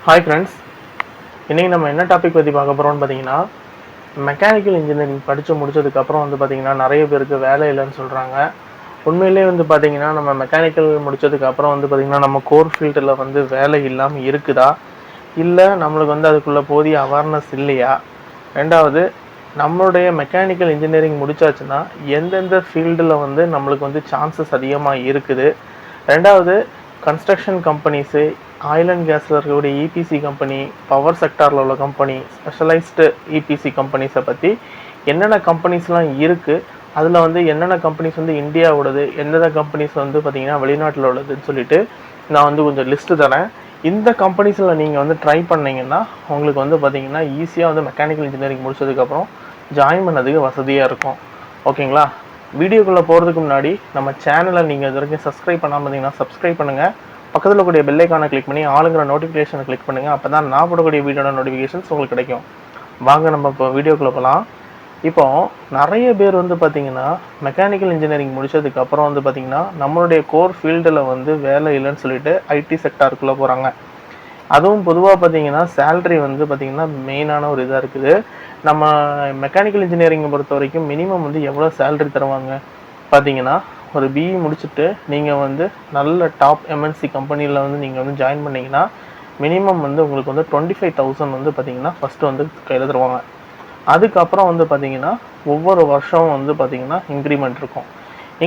Hi friends, இன்றைக்கி நம்ம என்ன டாபிக் பற்றி பார்க்க போகிறோம்னு பார்த்தீங்கன்னா, மெக்கானிக்கல் இன்ஜினியரிங் படித்து முடித்ததுக்கப்புறம் பார்த்தீங்கன்னா நிறைய பேருக்கு வேலை இல்லைன்னு சொல்கிறாங்க. உண்மையிலே பார்த்தீங்கன்னா நம்ம மெக்கானிக்கல் முடித்ததுக்கப்புறம் பார்த்தீங்கன்னா நம்ம கோர் ஃபீல்டில் வேலை இல்லாமல் இருக்குதா, இல்லை நம்மளுக்கு அதுக்குள்ளே போதிய அவேர்னஸ் இல்லையா? ரெண்டாவது, நம்மளுடைய மெக்கானிக்கல் இன்ஜினியரிங் முடித்தாச்சுன்னா எந்தெந்த ஃபீல்டில் நம்மளுக்கு சான்சஸ் அதிகமாக இருக்குது? ரெண்டாவது, கன்ஸ்ட்ரக்ஷன் கம்பெனிஸு, ஆயில் அண்ட் கேஸில் இருக்கக்கூடிய இபிசி கம்பெனி, பவர் செக்டாரில் உள்ள கம்பெனி, ஸ்பெஷலைஸ்டு இபிசி கம்பெனிஸை பற்றி என்னென்ன கம்பெனிஸ்லாம் இருக்குது, அதில் என்னென்ன கம்பெனிஸ் இந்தியாவோடது, எந்தெந்த கம்பெனிஸ் பார்த்திங்கன்னா வெளிநாட்டில் உள்ளதுன்னு சொல்லிட்டு நான் கொஞ்சம் லிஸ்ட்டு தரேன். இந்த கம்பெனிஸில் நீங்கள் ட்ரை பண்ணிங்கன்னா உங்களுக்கு பார்த்திங்கன்னா ஈஸியாக மெக்கானிக்கல் இன்ஜினியரிங் முடிச்சதுக்கப்புறம் ஜாயின் பண்ணதுக்கு வசதியாக இருக்கும். ஓகேங்களா? வீடியோக்குள்ளே போகிறதுக்கு முன்னாடி நம்ம சேனலை நீங்கள் இது வரைக்கும் சப்ஸ்கிரைப் பண்ணாமல் இருந்தீங்கன்னா சப்ஸ்கிரைப் பண்ணுங்கள். பக்கத்தில் கூடிய பெல்லைக்கான கிளிக் பண்ணி ஆளுங்கிற நோட்டிஃபிகேஷனை கிளிக் பண்ணுங்கள். அப்போ தான் நான் போடக்கூடிய வீடியோட நோட்டிஃபிகேஷன்ஸ் உங்களுக்கு கிடைக்கும். வாங்க நம்ம இப்போ வீடியோக்குள்ளே போகலாம். இப்போ நிறைய பேர் பார்த்திங்கன்னா மெக்கானிக்கல் இன்ஜினியரிங் முடித்ததுக்கப்புறம் பார்த்திங்கன்னா நம்மளுடைய கோர் ஃபீல்டில் வேலை இல்லைன்னு சொல்லிட்டு ஐடி செக்டாருக்குள்ளே போகிறாங்க. அதுவும் பொதுவாக பார்த்திங்கன்னா சேல்ரி பார்த்திங்கன்னா மெயினான ஒரு இதாக இருக்குது. நம்ம மெக்கானிக்கல் இன்ஜினியரிங்கை பொறுத்த வரைக்கும் மினிமம் எவ்வளோ சேல்ரி தருவாங்க பார்த்தீங்கன்னா, ஒரு பிஇ முடிச்சுட்டு நீங்கள் நல்ல டாப் எம்என்சி கம்பெனியில் நீங்கள் ஜாயின் பண்ணிங்கன்னா மினிமம் உங்களுக்கு 25,000 பார்த்தீங்கன்னா ஃபஸ்ட்டு கையில் தருவாங்க. அதுக்கப்புறம் பார்த்தீங்கன்னா ஒவ்வொரு வருஷம் பார்த்தீங்கன்னா இன்க்ரிமெண்ட் இருக்கும்.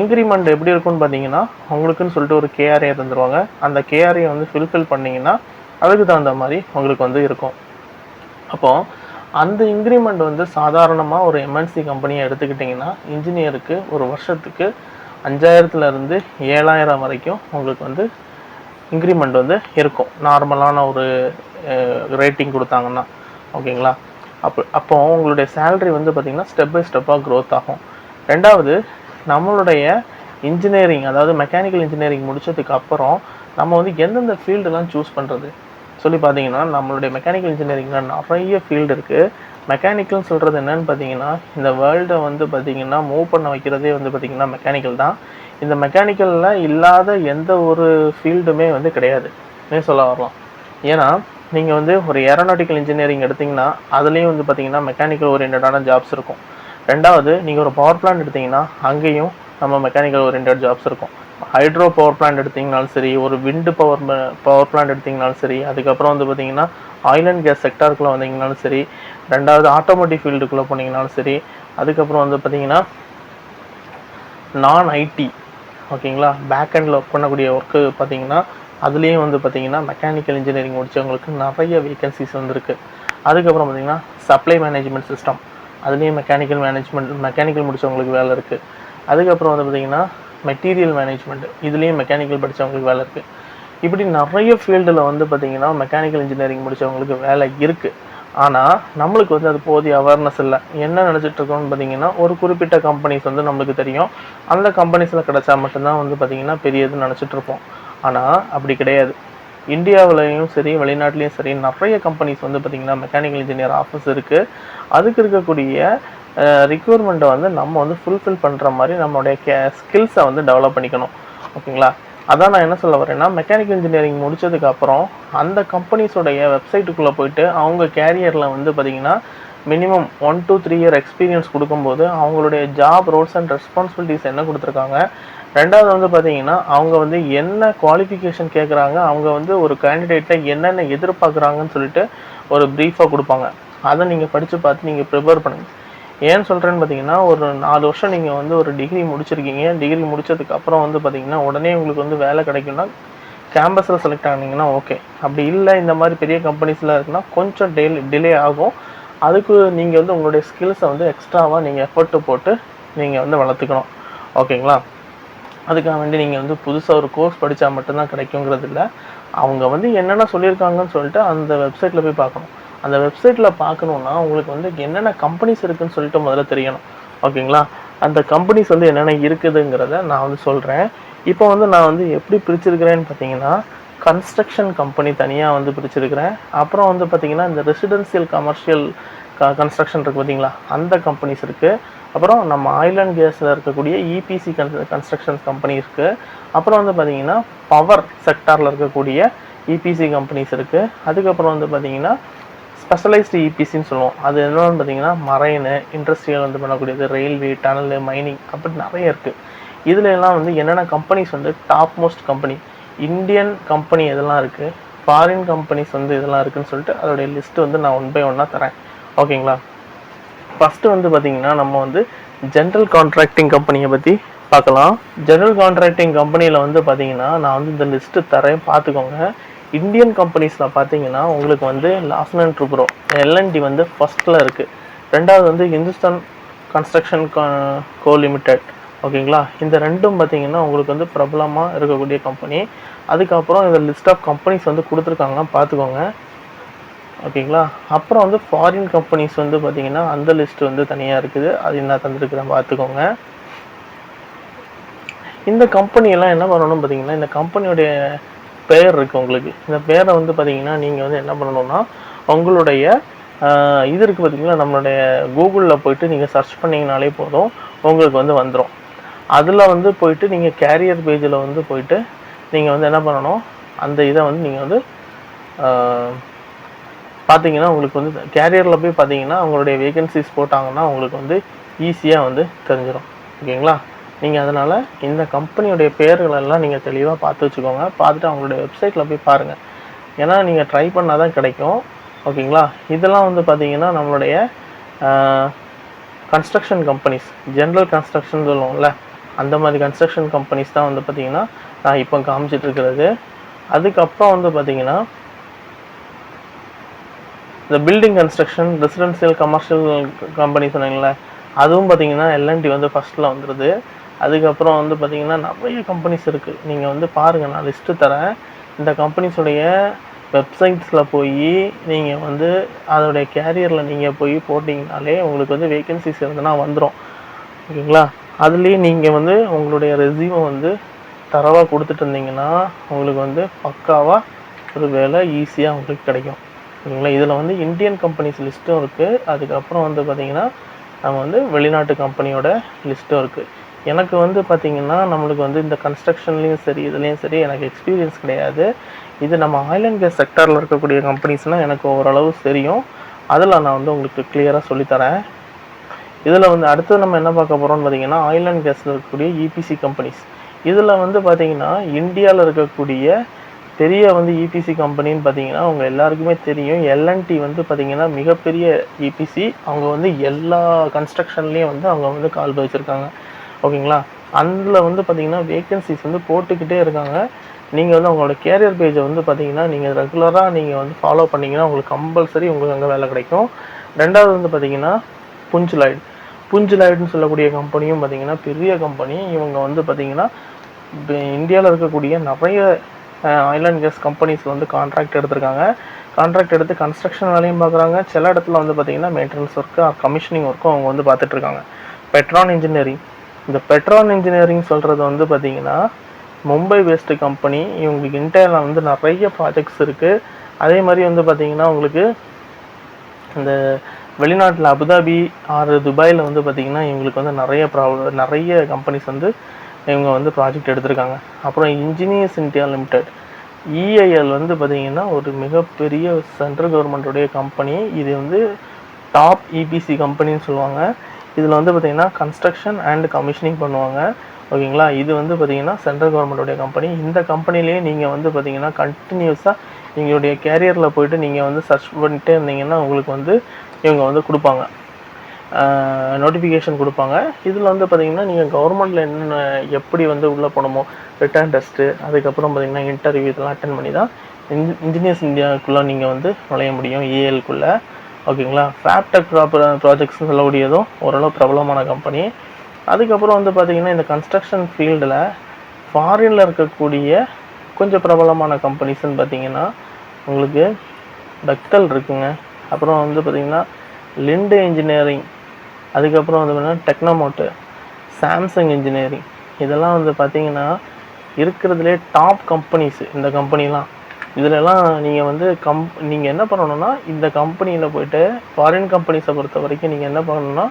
இன்க்ரிமெண்ட் எப்படி இருக்குன்னு பார்த்தீங்கன்னா, உங்களுக்குன்னு சொல்லிட்டு ஒரு கேஆர்ஏ தந்துடுவாங்க. அந்த கேஆர்ஏ ஃபில்ஃபில் பண்ணிங்கன்னா அதுக்கு தகுந்த மாதிரி உங்களுக்கு இருக்கும். அப்போது அந்த இன்க்ரிமெண்ட் சாதாரணமாக ஒரு எம்என்சி கம்பெனியை எடுத்துக்கிட்டிங்கன்னா இன்ஜினியருக்கு ஒரு வருஷத்துக்கு 5,000 7,000 வரைக்கும் உங்களுக்கு இன்க்ரிமெண்ட் இருக்கும், நார்மலான ஒரு ரேட்டிங் கொடுத்தாங்கன்னா. ஓகேங்களா? அப்போ உங்களுடைய சேல்ரி பார்த்திங்கன்னா ஸ்டெப் பை ஸ்டெப்பாக க்ரோத் ஆகும். ரெண்டாவது, நம்மளுடைய இன்ஜினியரிங், அதாவது மெக்கானிக்கல் இன்ஜினியரிங் முடித்ததுக்கு அப்புறம் நம்ம எந்தெந்த ஃபீல்டெல்லாம் சூஸ் பண்ணுறது சொல்லி பார்த்தீங்கன்னா, நம்மளுடைய மெக்கானிக்கல் இன்ஜினியரிங்கில் நிறைய ஃபீல்டு இருக்குது. மெக்கானிக்கல்னு சொல்கிறது என்னென்னு பார்த்தீங்கன்னா, இந்த வேர்ல்டை பார்த்திங்கன்னா மூவ் பண்ண வைக்கிறதே பார்த்திங்கன்னா மெக்கானிக்கல் தான். இந்த மெக்கானிக்கலில் இல்லாத எந்த ஒரு ஃபீல்டுமே கிடையாது சொல்ல வரலாம். ஏன்னா நீங்கள் ஒரு ஏரோநாட்டிக்கல் இன்ஜினியரிங் எடுத்திங்கன்னா அதுலேயும் பார்த்திங்கன்னா மெக்கானிக்கல் ஓரியன்டான ஜாப்ஸ் இருக்கும். ரெண்டாவது, நீங்கள் ஒரு பவர் பிளான்ட் எடுத்திங்கன்னா அங்கேயும் நம்ம மெக்கானிக்கல் ஓரியன்ட் ஜாப்ஸ் இருக்கும். ஹைட்ரோ பவர் பிளான்ட் எடுத்திங்கனாலும் சரி, ஒரு விண்டு பவர் பிளான்ட் எடுத்திங்கனாலும் சரி, அதுக்கப்புறம் பார்த்திங்கன்னா ஆயில் அண்ட் கேஸ் செக்டாருக்குள்ளே வந்தீங்கனாலும் சரி, ரெண்டாவது ஆட்டோமோட்டிவ் ஃபீல்டுக்குள்ளே போனீங்கனாலும் சரி, அதுக்கப்புறம் பார்த்திங்கன்னா நான் ஐடி, ஓகேங்களா, பேக் எண்டில் ஒர்க் பண்ணக்கூடிய ஒர்க்கு பார்த்திங்கன்னா அதுலேயும் பார்த்திங்கன்னா மெக்கானிக்கல் இன்ஜினியரிங் முடித்தவங்களுக்கு நிறைய வேகன்சிஸ் இருக்குது. அதுக்கப்புறம் பார்த்திங்கன்னா சப்ளை மேனேஜ்மெண்ட் சிஸ்டம், அதுலேயும் மெக்கானிக்கல் முடித்தவங்களுக்கு வேலை இருக்குது. அதுக்கப்புறம் பார்த்திங்கன்னா மெட்டீரியல் மேனேஜ்மெண்ட், இதுலேயும் மெக்கானிக்கல் படித்தவங்களுக்கு வேலை இருக்குது. இப்படி நிறைய ஃபீல்டில் பார்த்திங்கன்னா மெக்கானிக்கல் இன்ஜினியரிங் முடித்தவங்களுக்கு வேலை இருக்குது. ஆனால் நம்மளுக்கு அது போதிய அவேர்னஸ் இல்லை. என்ன நினச்சிட்ருக்கோம்னு பார்த்திங்கன்னா, ஒரு குறிப்பிட்ட கம்பெனிஸ் நம்மளுக்கு தெரியும், அந்த கம்பெனிஸில் கிடச்சா மட்டும்தான் பார்த்திங்கன்னா பெரியதுன்னு நினச்சிட்ருப்போம். ஆனால் அப்படி கிடையாது. இந்தியாவிலையும் சரி வெளிநாட்டிலையும் சரி நிறைய கம்பெனிஸ் பார்த்திங்கன்னா மெக்கானிக்கல் இன்ஜினியர் ஆஃபீஸ் இருக்குது. அதுக்கு இருக்கக்கூடிய ரிக்யூர்மெண்ட்டை நம்ம ஃபுல்ஃபில் பண்ணுற மாதிரி நம்மளுடைய ஸ்கில்ஸை டெவலப் பண்ணிக்கணும். ஓகேங்களா? அதான் நான் என்ன சொல்ல வரேன்னா, மெக்கானிக்கல் இன்ஜினியரிங் முடித்ததுக்கப்புறம் அந்த கம்பெனிஸோடைய வெப்சைட்டுக்குள்ளே போயிட்டு அவங்க கேரியரில் பார்த்திங்கன்னா மினிமம் 1 to 3 இயர் எக்ஸ்பீரியன்ஸ் கொடுக்கும்போது அவங்களுடைய ஜாப் ரோல்ஸ் அண்ட் ரெஸ்பான்சிபிலிட்டிஸ் என்ன கொடுத்துருக்காங்க, ரெண்டாவது பார்த்திங்கன்னா அவங்க என்ன குவாலிஃபிகேஷன் கேட்குறாங்க, அவங்க ஒரு கேண்டிடேட்டில் என்னென்ன எதிர்பார்க்குறாங்கன்னு சொல்லிட்டு ஒரு ப்ரீஃபாக கொடுப்பாங்க. அதை நீங்கள் படித்து பார்த்து நீங்கள் ப்ரிப்பேர் பண்ணுங்கள். ஏன்னு சொல்கிறேன்னு பார்த்தீங்கன்னா, ஒரு 4 வருஷம் நீங்கள் ஒரு டிகிரி முடிச்சிருக்கீங்க. டிகிரி முடித்ததுக்கப்புறம் பார்த்திங்கன்னா உடனே உங்களுக்கு வேலை கிடைக்குன்னா கேம்பஸில் செலக்ட் ஆனீங்கன்னா ஓகே. அப்படி இல்லை, இந்த மாதிரி பெரிய கம்பெனிஸில் இருக்குன்னா கொஞ்சம் டிலே ஆகும். அதுக்கு நீங்கள் உங்களுடைய ஸ்கில்ஸை எக்ஸ்ட்ராவாக நீங்கள் எஃபர்ட்டு போட்டு நீங்கள் வளர்த்துக்கணும். ஓகேங்களா? அதுக்காக வேண்டி நீங்கள் புதுசாக ஒரு கோர்ஸ் படித்தா மட்டும்தான் கிடைக்குங்கிறது இல்லை. அவங்க என்னென்ன சொல்லியிருக்காங்கன்னு சொல்லிட்டு அந்த வெப்சைட்டில் போய் பார்க்கணும். அந்த வெப்சைட்டில் பார்க்கணுன்னா உங்களுக்கு என்னென்ன கம்பெனிஸ் இருக்குதுன்னு சொல்லிட்டு முதல்ல தெரியணும். ஓகேங்களா? அந்த கம்பெனிஸ் என்னென்ன இருக்குதுங்கிறத நான் சொல்கிறேன். இப்போ நான் எப்படி பிரிச்சிருக்கிறேன்னு பார்த்தீங்கன்னா, கன்ஸ்ட்ரக்ஷன் கம்பெனி தனியாக பிரிச்சிருக்கிறேன். அப்புறம் பார்த்திங்கன்னா இந்த ரெசிடென்சியல் கமர்ஷியல் கன்ஸ்ட்ரக்ஷன் இருக்குது பார்த்தீங்களா, அந்த கம்பெனிஸ் இருக்குது. அப்புறம் நம்ம ஆயில் அண்ட் கேஸில் இருக்கக்கூடிய இபிசி கன்ஸ்ட்ரக்ஷன் கம்பெனி இருக்குது. அப்புறம் பார்த்திங்கன்னா பவர் செக்டாரில் இருக்கக்கூடிய இபிசி கம்பெனிஸ் இருக்குது. அதுக்கப்புறம் வந்து பார்த்திங்கன்னா ஸ்பெஷலைஸ்டு இபிசின்னு சொல்லுவோம். அது என்னென்னு பார்த்தீங்கன்னா மரைனு, இண்டஸ்ட்ரியல் வந்து பண்ணக்கூடியது, ரயில்வே, டனலு, மைனிங் அப்படி நிறைய இருக்குது. இதில் எல்லாம் வந்து என்னென்ன கம்பெனிஸ் வந்து top most company, Indian company எதெல்லாம் இருக்குது, ஃபாரின் கம்பெனிஸ் வந்து இதெல்லாம் இருக்குதுன்னு சொல்லிட்டு அதோடைய லிஸ்ட்டு வந்து நான் 1 by 1 தரேன். ஓகேங்களா? ஃபஸ்ட்டு வந்து பார்த்திங்கன்னா நம்ம வந்து ஜென்ரல் கான்ட்ராக்டிங் கம்பெனியை பற்றி பார்க்கலாம். ஜென்ரல் கான்ட்ராக்டிங் கம்பெனியில் வந்து பார்த்திங்கன்னா நான் வந்து இந்த லிஸ்ட்டு தரேன், பார்த்துக்கோங்க. இந்தியன் கம்பெனிஸில் பார்த்தீங்கன்னா உங்களுக்கு வந்து லார்சன் அண்ட் டூப்ரோ, எல்என்டி வந்து ஃபஸ்ட்டில் இருக்குது. ரெண்டாவது வந்து இந்துஸ்தான் கன்ஸ்ட்ரக்ஷன் கோ லிமிடெட். ஓகேங்களா? இந்த ரெண்டும் பார்த்தீங்கன்னா உங்களுக்கு வந்து பிரபலமாக இருக்கக்கூடிய கம்பெனி. அதுக்கப்புறம் இந்த லிஸ்ட் ஆஃப் கம்பெனிஸ் வந்து கொடுத்துருக்காங்க, பார்த்துக்கோங்க. ஓகேங்களா? அப்புறம் வந்து ஃபாரின் கம்பெனிஸ் வந்து பார்த்தீங்கன்னா அந்த லிஸ்ட் வந்து தனியாக இருக்குது, அது நான் தந்துருக்கிறேன், பார்த்துக்கோங்க. இந்த கம்பெனியெல்லாம் என்ன பண்ணணும் பார்த்தீங்கன்னா, இந்த கம்பெனியோடைய பெயர் இருக்குது உங்களுக்கு. இந்த பேரை வந்து பார்த்தீங்கன்னா நீங்கள் வந்து என்ன பண்ணணும்னா உங்களுடைய இது இருக்குது பார்த்தீங்கன்னா, நம்மளுடைய கூகுளில் போய்ட்டு நீங்கள் சர்ச் பண்ணிங்கனாலே போதும், உங்களுக்கு வந்து வந்துடும். அதில் வந்து போய்ட்டு நீங்கள் கேரியர் பேஜில் வந்து போய்ட்டு நீங்கள் வந்து என்ன பண்ணணும், அந்த இதை வந்து நீங்கள் வந்து பார்த்தீங்கன்னா உங்களுக்கு வந்து கேரியரில் போய் பார்த்தீங்கன்னா அவங்களுடைய வேகன்சிஸ் போட்டாங்கன்னா உங்களுக்கு வந்து ஈஸியாக வந்து தெரிஞ்சிடும். ஓகேங்களா? நீங்கள் அதனால் இந்த கம்பெனியுடைய பேர்களெல்லாம் நீங்கள் தெளிவாக பார்த்து வச்சுக்கோங்க. பார்த்துட்டு அவங்களுடைய வெப்சைட்டில் போய் பாருங்கள். ஏன்னா நீங்கள் ட்ரை பண்ணால் தான் கிடைக்கும். ஓகேங்களா? இதெல்லாம் வந்து பார்த்திங்கன்னா நம்மளுடைய கன்ஸ்ட்ரக்ஷன் கம்பெனிஸ், ஜென்ரல் கன்ஸ்ட்ரக்ஷன் சொல்லுவோம்ல, அந்த மாதிரி கன்ஸ்ட்ரக்ஷன் கம்பெனிஸ் தான் வந்து பார்த்திங்கன்னா நான் இப்போ காமிச்சிட்ருக்கிறது. அதுக்கப்புறம் வந்து பார்த்திங்கன்னா இந்த building construction, residential, commercial company சொன்னீங்களே, அதுவும் பார்த்திங்கன்னா எல்என்டி வந்து ஃபஸ்ட்டில் வந்துடுது. அதுக்கப்புறம் வந்து பார்த்திங்கன்னா நிறைய கம்பெனிஸ் இருக்குது. நீங்கள் வந்து பாருங்கள், நான் லிஸ்ட்டு தரேன். இந்த கம்பெனிஸுடைய வெப்சைட்ஸில் போய் நீங்கள் வந்து அதோடைய கேரியரில் நீங்கள் போய் போட்டிங்கனாலே உங்களுக்கு வந்து வேகன்சிஸ் இருந்ததுன்னா வந்துடும். ஓகேங்களா? அதுலேயே நீங்கள் வந்து உங்களுடைய ரெஸ்யூமை வந்து தரவாக கொடுத்துட்டு இருந்தீங்கன்னா உங்களுக்கு வந்து பக்காவாக ஒரு வேலை ஈஸியாக உங்களுக்கு கிடைக்கும். ஓகேங்களா? இதில் வந்து இந்தியன் கம்பெனிஸ் லிஸ்ட்டும் இருக்குது. அதுக்கப்புறம் வந்து பார்த்திங்கன்னா நம்ம வந்து வெளிநாட்டு கம்பெனியோட லிஸ்ட்டும் இருக்குது. எனக்கு வந்து பார்த்திங்கன்னா நம்மளுக்கு வந்து இந்த கன்ஸ்ட்ரக்ஷன்லேயும் சரி இதுலேயும் சரி எனக்கு எக்ஸ்பீரியன்ஸ் கிடையாது. இது நம்ம ஆயில் அண்ட் கேஸ் செக்டாரில் இருக்கக்கூடிய கம்பெனிஸ்னால் எனக்கு ஓரளவு தெரியும். அதில் நான் வந்து உங்களுக்கு கிளியராக சொல்லித்தரேன். இதில் வந்து அடுத்து நம்ம என்ன பார்க்க போகிறோம்னு பார்த்திங்கன்னா ஆயில் அண்ட் கேஸில் இருக்கக்கூடிய இபிசி கம்பெனிஸ். இதில் வந்து பார்த்திங்கன்னா இந்தியாவில் இருக்கக்கூடிய பெரிய வந்து இபிசி கம்பெனின்னு பார்த்தீங்கன்னா அவங்க எல்லாருக்குமே தெரியும். எல்என்டி வந்து பார்த்திங்கன்னா மிகப்பெரிய இபிசி. அவங்க வந்து எல்லா கன்ஸ்ட்ரக்ஷன்லேயும் வந்து அவங்க வந்து கால் வச்சுருக்காங்க. ஓகேங்களா? அதில் வந்து பார்த்திங்கன்னா வேகன்சிஸ் வந்து போட்டுக்கிட்டே இருக்காங்க. நீங்கள் வந்து அவங்களோட கேரியர் பேஜை வந்து பார்த்திங்கன்னா நீங்கள் ரெகுலராக நீங்கள் வந்து ஃபாலோ பண்ணிங்கன்னா உங்களுக்கு கம்பல்சரி உங்களுக்கு அங்கே வேலை கிடைக்கும். ரெண்டாவது வந்து பார்த்திங்கன்னா புஞ்சுலாய்டுன்னு சொல்லக்கூடிய கம்பெனியும் பார்த்திங்கன்னா பெரிய கம்பெனி. இவங்க வந்து பார்த்திங்கன்னா இந்தியாவில் இருக்கக்கூடிய நிறைய ஆயில் அண்ட் கேஸ் கம்பெனிஸ் வந்து கான்ட்ராக்ட் எடுத்திருக்காங்க. கான்ட்ராக்ட் எடுத்து கன்ஸ்ட்ரக்ஷன் வேலையும் பார்க்குறாங்க. சில இடத்துல வந்து பார்த்திங்கன்னா மெயின்டெனன்ஸ் ஒர்க்கு, கமிஷனிங் ஒர்க்கும் அவங்க வந்து பார்த்துட்ருக்காங்க. பெட்ரான் இன்ஜினியரிங், இந்த பெட்ரான் இன்ஜினியரிங் சொல்கிறது வந்து பார்த்திங்கன்னா மும்பை பேஸ்டு கம்பெனி. இவங்களுக்கு இந்தியாவில் வந்து நிறைய ப்ராஜெக்ட்ஸ் இருக்குது. அதே மாதிரி வந்து பார்த்திங்கன்னா உங்களுக்கு இந்த வெளிநாட்டில் அபுதாபி ஆறு துபாயில் வந்து பார்த்திங்கன்னா இவங்களுக்கு வந்து நிறைய கம்பெனிஸ் வந்து இவங்க வந்து ப்ராஜெக்ட் எடுத்திருக்காங்க. அப்புறம் இன்ஜினியர்ஸ் இந்தியா லிமிடெட், இஐஎல் வந்து பார்த்திங்கன்னா ஒரு மிகப்பெரிய சென்ட்ரல் கவர்மெண்ட்டுடைய கம்பெனி. இது வந்து டாப் இபிசி கம்பெனின்னு சொல்லுவாங்க. இதில் வந்து பார்த்திங்கன்னா கன்ஸ்ட்ரக்ஷன் அண்ட் கமிஷனிங் பண்ணுவாங்க. ஓகேங்களா? இது வந்து பார்த்திங்கன்னா சென்ட்ரல் கவர்மெண்ட்டுடைய கம்பெனி. இந்த கம்பெனிலேயே நீங்கள் வந்து பார்த்திங்கன்னா கண்டினியூஸாக எங்களுடைய கேரியரில் போய்ட்டு நீங்கள் வந்து சர்ச் பண்ணிட்டே இருந்தீங்கன்னா உங்களுக்கு வந்து இவங்க வந்து கொடுப்பாங்க, நோட்டிஃபிகேஷன் கொடுப்பாங்க. இதில் வந்து பார்த்திங்கன்னா நீங்கள் கவர்மெண்ட்டில் என்னென்ன எப்படி வந்து உள்ளே போகணுமோ ரிட்டன் டெஸ்ட்டு, அதுக்கப்புறம் பார்த்திங்கன்னா இன்டர்வியூ இதெல்லாம் அட்டன் பண்ணி தான் இன்ஜினியர்ஸ் இந்தியாவுக்குள்ளே நீங்கள் வந்து நுழைய முடியும், ஏஎல்குள்ளே. ஓகேங்களா? ஃபேப்டெக் ப்ராஜெக்ட்ஸ்னு சொல்லக்கூடியதும் ஓரளவு பிரபலமான கம்பெனி. அதுக்கப்புறம் வந்து பார்த்திங்கன்னா இந்த கன்ஸ்ட்ரக்ஷன் ஃபீல்டில் ஃபாரினில் இருக்கக்கூடிய கொஞ்சம் பிரபலமான கம்பெனிஸ்ன்னு பார்த்திங்கன்னா உங்களுக்கு பெக்டல் இருக்குங்க. அப்புறம் வந்து பார்த்திங்கன்னா லிண்டு இன்ஜினியரிங், அதுக்கப்புறம் வந்து பார்த்திங்கன்னா டெக்னோமோட்டு, சாம்சங் இன்ஜினியரிங், இதெல்லாம் வந்து பார்த்திங்கன்னா இருக்கிறதுலே டாப் கம்பெனிஸ் இந்த கம்பெனிலாம். இதிலெல்லாம் நீங்கள் வந்து நீங்கள் என்ன பண்ணணுன்னா இந்த கம்பெனியில் போய்ட்டு ஃபாரின் கம்பெனிஸை பொறுத்த வரைக்கும் நீங்கள் என்ன பண்ணணுன்னா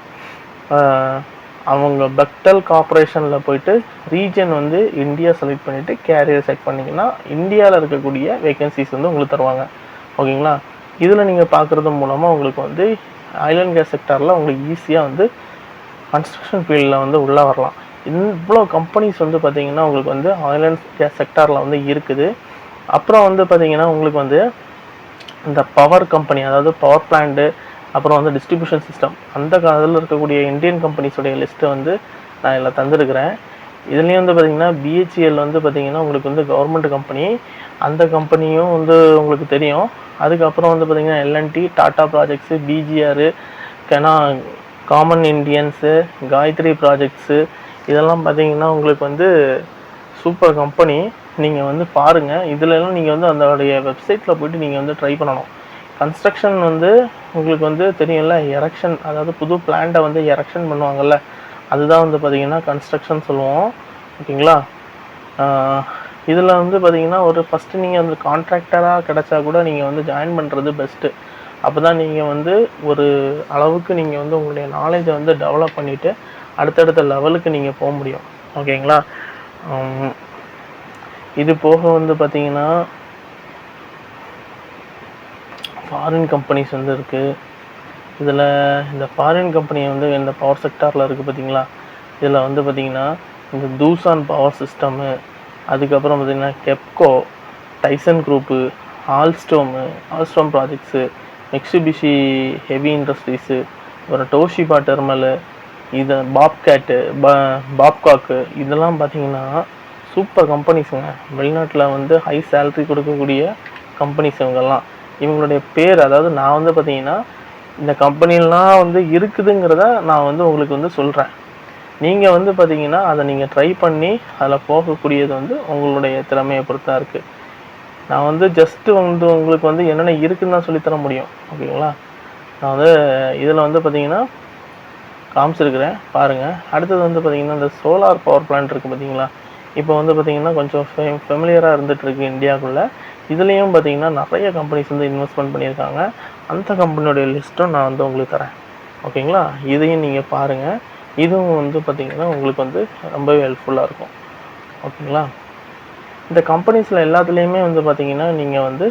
அவங்க பெக்டல் கார்ப்பரேஷனில் போயிட்டு ரீஜன் வந்து இந்தியா செலக்ட் பண்ணிவிட்டு கேரியர் செலக்ட் பண்ணிங்கன்னா இந்தியாவில் இருக்கக்கூடிய வேகன்சிஸ் வந்து உங்களுக்கு தருவாங்க. ஓகேங்களா? இதில் நீங்கள் பார்க்குறது மூலமாக உங்களுக்கு வந்து ஆயில் அண்ட் கேஸ் செக்டாரில் உங்களுக்கு ஈஸியாக வந்து கன்ஸ்ட்ரக்ஷன் ஃபீல்டில் வந்து உள்ளே வரலாம். இவ்வளோ கம்பெனிஸ் வந்து பார்த்திங்கன்னா உங்களுக்கு வந்து ஆயில் அண்ட் கேஸ் செக்டாரில் வந்து இருக்குது. அப்புறம் வந்து பார்த்திங்கன்னா உங்களுக்கு வந்து இந்த பவர் கம்பெனி, அதாவது பவர் பிளான்ட்டு, அப்புறம் வந்து டிஸ்ட்ரிபியூஷன் சிஸ்டம், அந்த காலத்தில் இருக்கக்கூடிய இந்தியன் கம்பெனிஸுடைய லிஸ்ட்டை வந்து நான் இதில் தந்துருக்கிறேன். இதுலேயும் வந்து பார்த்திங்கன்னா பிஹெச்இஎல் வந்து பார்த்திங்கன்னா உங்களுக்கு வந்து கவர்மெண்ட் கம்பெனி, அந்த கம்பெனியும் வந்து உங்களுக்கு தெரியும். அதுக்கப்புறம் வந்து பார்த்திங்கன்னா L N T, Tata projects, B G R, Gammon Indians, Gayatri projects, இதெல்லாம் பார்த்திங்கன்னா உங்களுக்கு வந்து சூப்பர் கம்பெனி. நீங்கள் வந்து பாருங்கள். இதிலெல்லாம் நீங்கள் வந்து அதோடைய வெப்சைட்டில் போய்ட்டு நீங்கள் வந்து ட்ரை பண்ணணும். கன்ஸ்ட்ரக்ஷன் வந்து உங்களுக்கு வந்து தெரியும்ல, எரெக்ஷன், அதாவது புது பிளான்ட்டை வந்து எரெக்ஷன் பண்ணுவாங்கள்ல, அதுதான் வந்து பார்த்திங்கன்னா கன்ஸ்ட்ரக்ஷன் சொல்லுவோம். ஓகேங்களா? இதில் வந்து பார்த்திங்கன்னா ஒரு ஃபஸ்ட்டு நீங்கள் வந்து கான்ட்ராக்டராக கிடச்சா கூட நீங்கள் வந்து ஜாயின் பண்ணுறது பெஸ்ட்டு. அப்போ தான் நீங்கள் வந்து ஒரு அளவுக்கு நீங்கள் வந்து உங்களுடைய நாலேஜை வந்து டெவலப் பண்ணிவிட்டு அடுத்தடுத்த லெவலுக்கு நீங்கள் போக முடியும். ஓகேங்களா? இது போக வந்து பார்த்திங்கன்னா ஃபாரின் கம்பெனிஸ் வந்து இருக்குது. இதில் இந்த ஃபாரின் கம்பெனி வந்து இந்த பவர் செக்டாரில் இருக்குது பார்த்திங்களா, இதில் வந்து பார்த்திங்கன்னா இந்த தூசான் பவர் சிஸ்டமு, அதுக்கப்புறம் பார்த்திங்கன்னா கெப்கோ, டைசன் group, Alstom projects, Mitsubishi heavy industries, அப்புறம் டோஷிபா டெர்மலு, இது பாப்காக்கு, இதெல்லாம் பார்த்திங்கன்னா சூப்பர் கம்பெனிஸுங்க. வெளிநாட்டில் வந்து ஹை சேலரி கொடுக்கக்கூடிய கம்பெனிஸ் இவங்கெல்லாம். இவங்களுடைய பேர், அதாவது நான் வந்து பார்த்திங்கன்னா இந்த கம்பெனிலாம் வந்து இருக்குதுங்கிறத நான் வந்து உங்களுக்கு வந்து சொல்கிறேன். நீங்கள் வந்து பார்த்திங்கன்னா அதை நீங்கள் ட்ரை பண்ணி அதில் போகக்கூடியது வந்து உங்களுடைய திறமையை பொறுத்தா இருக்குது. நான் வந்து ஜஸ்ட்டு வந்து உங்களுக்கு வந்து என்னென்ன இருக்குதுன்னு தான் சொல்லித்தர முடியும். ஓகேங்களா? நான் வந்து இதில் வந்து பார்த்திங்கன்னா காமிச்சிருக்கிறேன், பாருங்கள். அடுத்தது வந்து பார்த்திங்கன்னா இந்த சோலார் பவர் பிளான்ட் இருக்குது பார்த்திங்களா, இப்போ வந்து பார்த்திங்கன்னா கொஞ்சம் ஃபெமிலியராக இருந்துகிட்ருக்கு இந்தியாவுக்குள்ளே. இதுலேயும் பார்த்திங்கன்னா நிறைய கம்பெனிஸ் வந்து இன்வெஸ்ட்மெண்ட் பண்ணியிருக்காங்க. அந்த கம்பெனியோடைய லிஸ்ட்டும் நான் வந்து உங்களுக்கு தரேன். ஓகேங்களா? இதையும் நீங்கள் பாருங்கள். இதுவும் வந்து பார்த்திங்கன்னா உங்களுக்கு வந்து ரொம்பவே ஹெல்ப்ஃபுல்லாக இருக்கும். ஓகேங்களா? இந்த கம்பெனிஸில் எல்லாத்துலேயுமே வந்து பார்த்திங்கன்னா நீங்கள் வந்து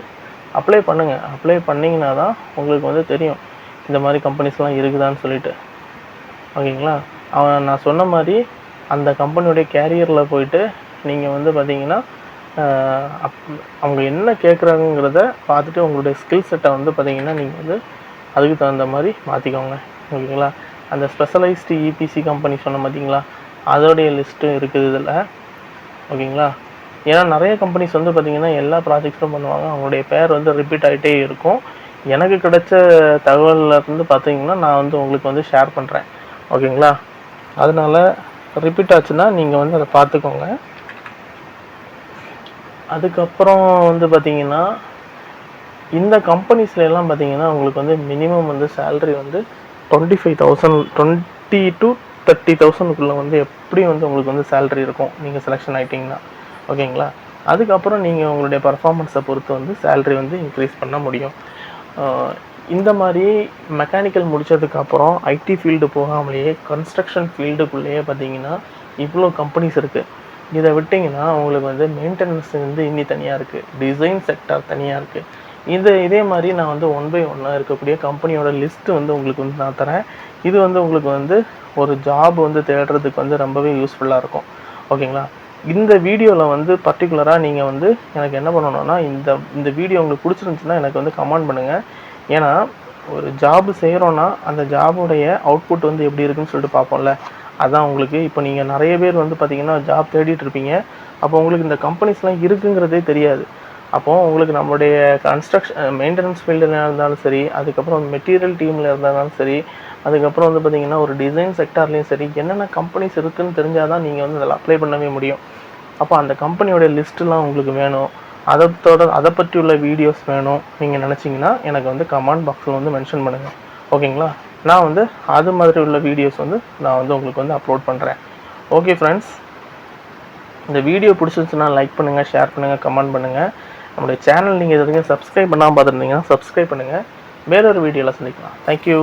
அப்ளை பண்ணுங்கள். அப்ளை பண்ணிங்கன்னா தான் உங்களுக்கு வந்து தெரியும் இந்த மாதிரி கம்பெனிஸ்லாம் இருக்குதான்னு சொல்லிட்டு. ஓகேங்களா? நான் சொன்ன மாதிரி அந்த கம்பெனியோடைய கேரியரில் போயிட்டு நீங்கள் வந்து பார்த்திங்கன்னா அவங்க என்ன கேட்குறாங்கிறத பார்த்துட்டு உங்களுடைய ஸ்கில் செட்டை வந்து பார்த்திங்கன்னா நீங்கள் வந்து அதுக்கு தகுந்த மாதிரி மாற்றிக்கோங்க. ஓகேங்களா? அந்த ஸ்பெஷலைஸ்டு இபிசி கம்பெனி சொன்ன பார்த்திங்களா, அதோடைய லிஸ்ட்டும் இருக்குது இதில். ஓகேங்களா? ஏன்னா நிறைய கம்பெனிஸ் வந்து பார்த்திங்கன்னா எல்லா ப்ராஜெக்ட்ஸும் பண்ணுவாங்க. அவங்களுடைய பேர் வந்து ரிப்பீட் ஆகிட்டே இருக்கும். எனக்கு கிடைச்ச தகவலிருந்து பார்த்திங்கன்னா நான் வந்து உங்களுக்கு வந்து ஷேர் பண்ணுறேன். ஓகேங்களா? அதனால் ரிப்பீட் ஆச்சுன்னா நீங்கள் வந்து அதை பார்த்துக்கோங்க. அதுக்கப்புறம் வந்து பார்த்திங்கன்னா இந்த கம்பெனிஸ்லாம் பார்த்திங்கன்னா உங்களுக்கு வந்து மினிமம் வந்து சேல்ரி வந்து 25,000 20 to 30,000க்குள்ளே வந்து எப்படியும் வந்து உங்களுக்கு வந்து சேல்ரி இருக்கும் நீங்கள் செலெக்ஷன் ஆகிட்டிங்கன்னா. ஓகேங்களா? அதுக்கப்புறம் நீங்கள் உங்களுடைய பர்ஃபார்மன்ஸை பொறுத்து வந்து சேல்ரி வந்து இன்க்ரீஸ் பண்ண முடியும். இந்த மாதிரி மெக்கானிக்கல் முடித்ததுக்கப்புறம் ஐடி ஃபீல்டு போகாமலேயே கன்ஸ்ட்ரக்ஷன் ஃபீல்டுக்குள்ளேயே பார்த்திங்கன்னா இவ்வளோ கம்பெனிஸ் இருக்குது. இதை விட்டிங்கன்னா உங்களுக்கு வந்து மெயின்டெனன்ஸ் வந்து இன்னி தனியாக இருக்குது, டிசைன் செக்டார் தனியாக இருக்குது. இதே மாதிரி நான் வந்து 1 by 1 இருக்கக்கூடிய கம்பெனியோட லிஸ்ட்டு வந்து உங்களுக்கு வந்து நான் தரேன். இது வந்து உங்களுக்கு வந்து ஒரு ஜாப் வந்து தேடுறதுக்கு வந்து ரொம்பவே யூஸ்ஃபுல்லாக இருக்கும். ஓகேங்களா? இந்த வீடியோவில் வந்து பர்டிகுலராக நீங்கள் வந்து எனக்கு என்ன பண்ணணும்னா, இந்த வீடியோ உங்களுக்கு பிடிச்சிருந்துச்சுன்னா எனக்கு வந்து கமெண்ட் பண்ணுங்கள். ஏன்னா ஒரு ஜாப் செய்கிறோன்னா அந்த ஜாபுடைய அவுட்புட் வந்து எப்படி இருக்குன்னு சொல்லிட்டு பார்ப்போம்ல, அதான் உங்களுக்கு. இப்போ நீங்கள் நிறைய பேர் வந்து பார்த்திங்கன்னா ஜாப் தேடிட்டு இருப்பீங்க. அப்போ உங்களுக்கு இந்த கம்பெனிஸ்லாம் இருக்குங்கிறதே தெரியாது. அப்போது உங்களுக்கு நம்மளுடைய மெயின்டெனன்ஸ் ஃபீல்டில் இருந்தாலும் சரி, அதுக்கப்புறம் மெட்டீரியல் டீமில் இருந்தாலும் சரி, அதுக்கப்புறம் வந்து பார்த்திங்கன்னா ஒரு டிசைன் செக்டார்லேயும் சரி, என்னென்ன கம்பெனிஸ் இருக்குதுன்னு தெரிஞ்சால் தான் நீங்கள் வந்து அதில் அப்ளை பண்ணவே முடியும். அப்போ அந்த கம்பெனியோடைய லிஸ்ட்டுலாம் உங்களுக்கு வேணும், அதை பற்றி உள்ள வீடியோஸ் வேணும் நீங்கள் நினச்சிங்கன்னா எனக்கு வந்து கமெண்ட் பாக்ஸில் வந்து மென்ஷன் பண்ணுங்கள். ஓகேங்களா? நான் வந்து அது மாதிரி உள்ள வீடியோஸ் வந்து நான் வந்து உங்களுக்கு வந்து அப்லோட் பண்ணுறேன். ஓகே ஃப்ரெண்ட்ஸ், இந்த வீடியோ பிடிச்சிருந்துச்சுன்னா லைக் பண்ணுங்கள், ஷேர் பண்ணுங்கள், கமெண்ட் பண்ணுங்கள். நம்மளுடைய சேனல் நீங்கள் இது வரைக்கும் சப்ஸ்கிரைப் பண்ணாமல் பார்த்துருந்தீங்கன்னா சப்ஸ்கிரைப் பண்ணுங்கள். வேறொரு வீடியோவில் சந்திக்கலாம். தேங்க்யூ.